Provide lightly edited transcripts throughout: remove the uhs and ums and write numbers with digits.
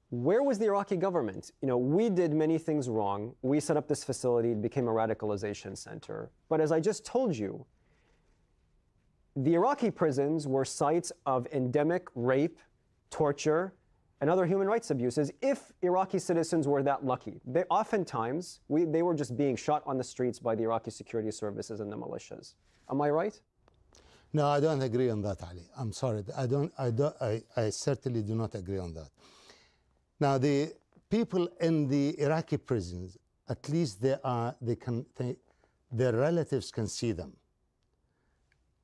Where was the Iraqi government? We did many things wrong. We set up this facility, it became a radicalization center. But as I just told you, the Iraqi prisons were sites of endemic rape, torture, and other human rights abuses if Iraqi citizens were that lucky. Oftentimes, they were just being shot on the streets by the Iraqi security services and the militias. Am I right? No, I don't agree on that, Ali. I'm sorry. I certainly do not agree on that. Now, the people in the Iraqi prisons, at least their relatives can see them.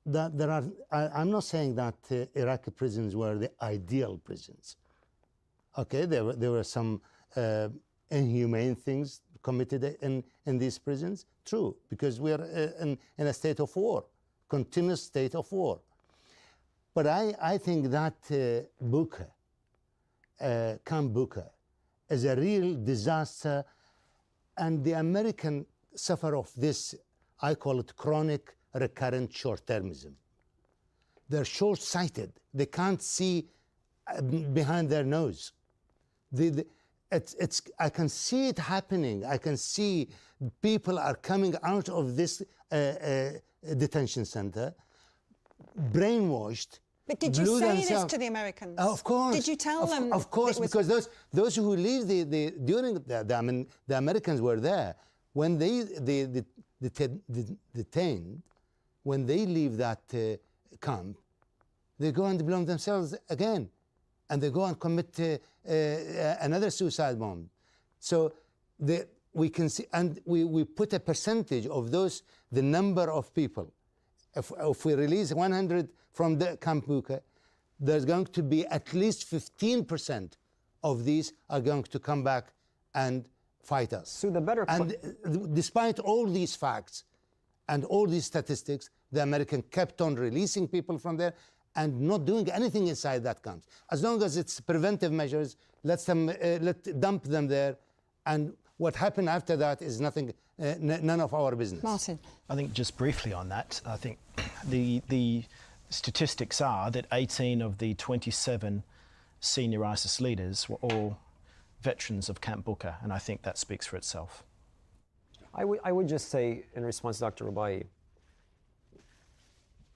I'm not saying that Iraqi prisons were the ideal prisons. Okay, there were some inhumane things committed in these prisons. True, because we are in a state of war, continuous state of war. But I think that Camp Bucca is a real disaster, and the Americans suffer of this, I call it chronic recurrent short-termism. They're short-sighted. They can't see behind their nose. I can see it happening. I can see people are coming out of this detention center, brainwashed. But did you say this to the Americans? Of course. Did you tell them? Of course, because those who leave the Americans were there when they detained. When they leave that camp, they go and blame themselves again, and they go and commit another suicide bomb. So we can see, and we put a percentage of those, the number of people. If we release 100 from the Camp Bucca, there's going to be at least 15% of these are going to come back and fight us. So the better. And despite all these facts and all these statistics, the American kept on releasing people from there and not doing anything inside that camp. As long as it's preventive measures, let's dump them there, and what happened after that is nothing, none of our business. Martin. I think just briefly on that, I think the statistics are that 18 of the 27 senior ISIS leaders were all veterans of Camp Bucca, and I think that speaks for itself. I would just say, in response to Dr. Rubaie,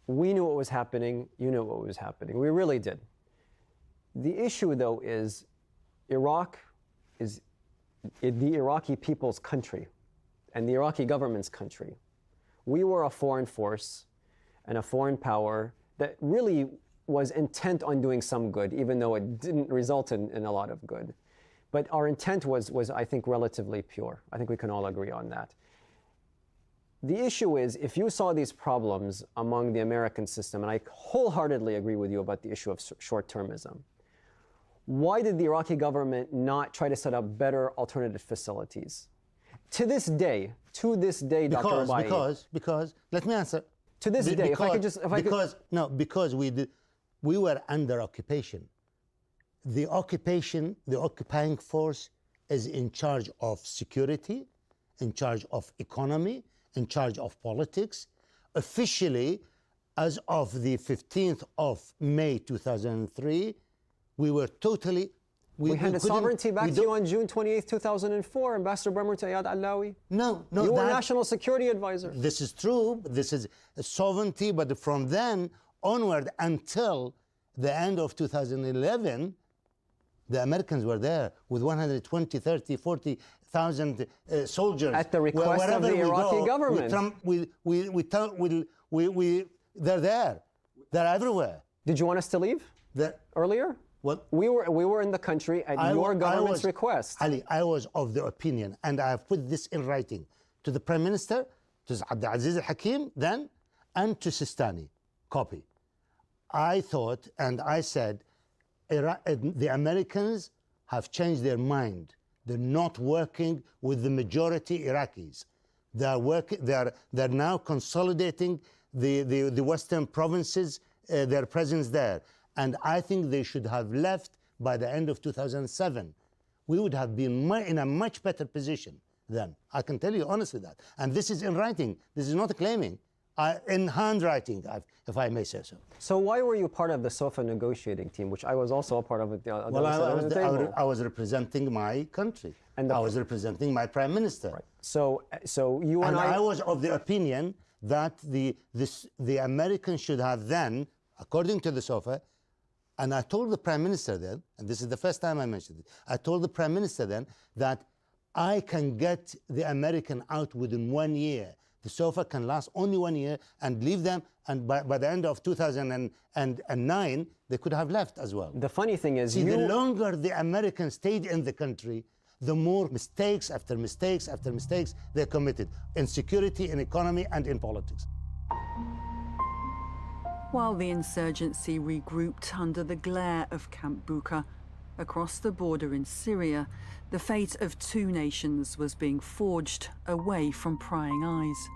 we knew what was happening, you knew what was happening. We really did. The issue, though, is Iraq is the Iraqi people's country and the Iraqi government's country. We were a foreign force and a foreign power that really was intent on doing some good, even though it didn't result in a lot of good. But our intent was, I think, relatively pure. I think we can all agree on that. The issue is, if you saw these problems among the American system, and I wholeheartedly agree with you about the issue of short-termism, why did the Iraqi government not try to set up better alternative facilities? To this day, Dr. Rubaie. Because, let me answer. To this day, because we were under occupation. The occupying force is in charge of security, in charge of economy, in charge of politics. Officially, as of the 15th of May 2003, we were totally... We handed sovereignty back to you on June 28, 2004, Ambassador Bremer to Ayad Allawi. No. You were National Security Advisor. This is true. This is sovereignty, but from then onward until the end of 2011, the Americans were there with 120, 30, 40,000 soldiers. At the request of the Iraqi government. They're there. They're everywhere. Did you want us to leave earlier? Well, we were in the country at your government's request. Ali, I was of the opinion, and I have put this in writing to the Prime Minister, to Abdulaziz al-Hakim then, and to Sistani, copy. I thought, and I said, the Americans have changed their mind. They're not working with the majority Iraqis. They're now consolidating the Western provinces, their presence there. And I think they should have left by the end of 2007. We would have been in a much better position then. I can tell you honestly that. And this is in writing. This is not claiming. in handwriting, if I may say so. So why were you part of the SOFA negotiating team, which I was also a part of? Well, I was representing my country. And I was representing my prime minister. Right. So you and I was of the opinion that the Americans should have then, according to the SOFA, and I told the prime minister then, and this is the first time I mentioned it, I told the prime minister then that I can get the American out within 1 year. The SOFA can last only 1 year and leave them, and by the end of 2009, they could have left as well. The funny thing is, the longer the Americans stayed in the country, the more mistakes after mistakes after mistakes they committed in security, in economy, and in politics. While the insurgency regrouped under the glare of Camp Bucca, across the border in Syria, the fate of two nations was being forged away from prying eyes.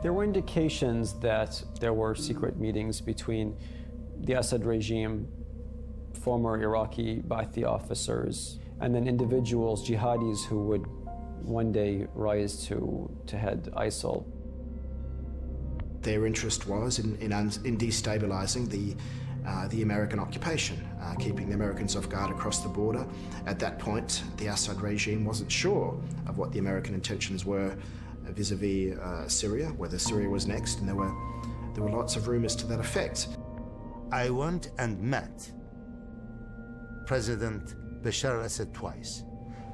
There were indications that there were secret meetings between the Assad regime, former Iraqi Ba'athi officers, and then individuals, jihadis, who would one day rise to head ISIL. Their interest was in destabilizing the American occupation, keeping the Americans off guard across the border. At that point, the Assad regime wasn't sure of what the American intentions were vis-a-vis Syria, whether Syria was next, and there were lots of rumors to that effect. I went and met President Bashar Assad twice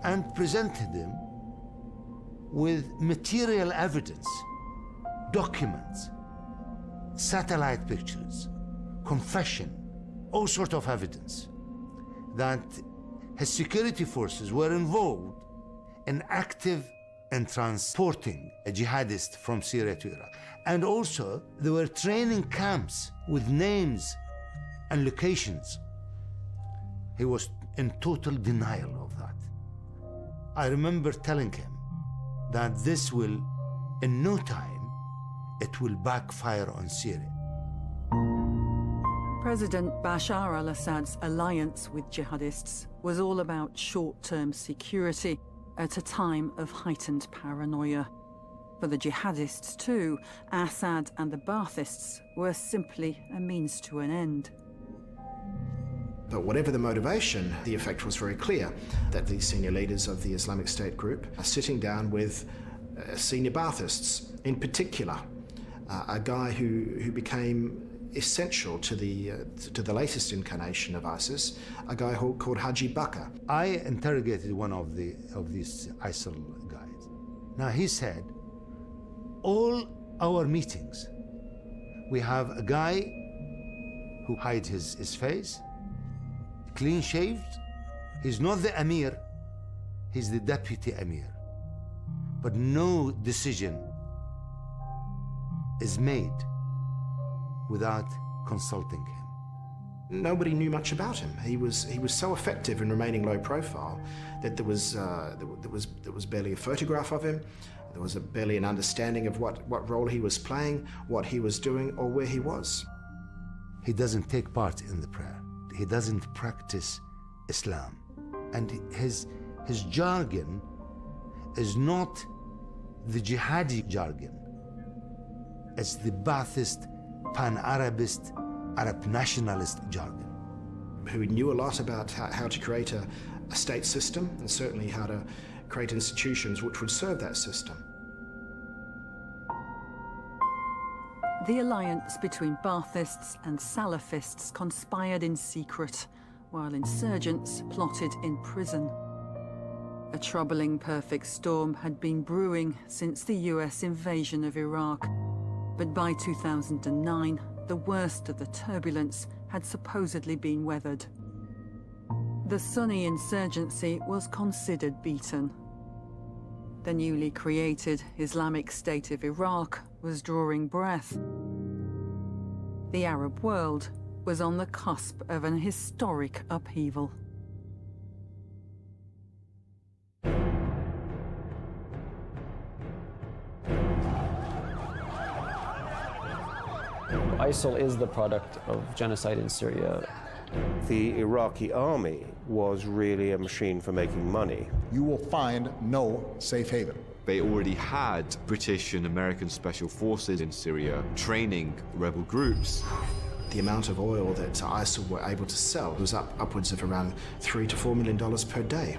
and presented him with material evidence, documents, satellite pictures, confession, all sorts of evidence that his security forces were involved in active and transporting a jihadist from Syria to Iraq. And also, there were training camps with names and locations. He was in total denial of that. I remember telling him that this will, in no time, it will backfire on Syria. President Bashar al-Assad's alliance with jihadists was all about short-term security at a time of heightened paranoia. For the jihadists too, Assad and the Baathists were simply a means to an end. But whatever the motivation, the effect was very clear that the senior leaders of the Islamic State group are sitting down with senior Baathists, in particular, a guy who became essential to the latest incarnation of ISIS, a guy called Haji Bakr. I interrogated one of these ISIL guys. Now he said, all our meetings, we have a guy who hides his face, clean shaved. He's not the Amir, he's the deputy Amir. But no decision is made without consulting him. Nobody knew much about him. He was so effective in remaining low profile that there was barely a photograph of him. There was barely an understanding of what role he was playing, what he was doing, or where he was. He doesn't take part in the prayer. He doesn't practice Islam. And his jargon is not the jihadi jargon. It's the Ba'athist, pan-Arabist, Arab nationalist jargon. Who knew a lot about how to create a state system, and certainly how to create institutions which would serve that system. The alliance between Baathists and Salafists conspired in secret, while insurgents plotted in prison. A troubling perfect storm had been brewing since the US invasion of Iraq. But by 2009, the worst of the turbulence had supposedly been weathered. The Sunni insurgency was considered beaten. The newly created Islamic State of Iraq was drawing breath. The Arab world was on the cusp of an historic upheaval. ISIL is the product of genocide in Syria. The Iraqi army was really a machine for making money. You will find no safe haven. They already had British and American special forces in Syria training rebel groups. The amount of oil that ISIL were able to sell was upwards of around $3 to $4 million per day.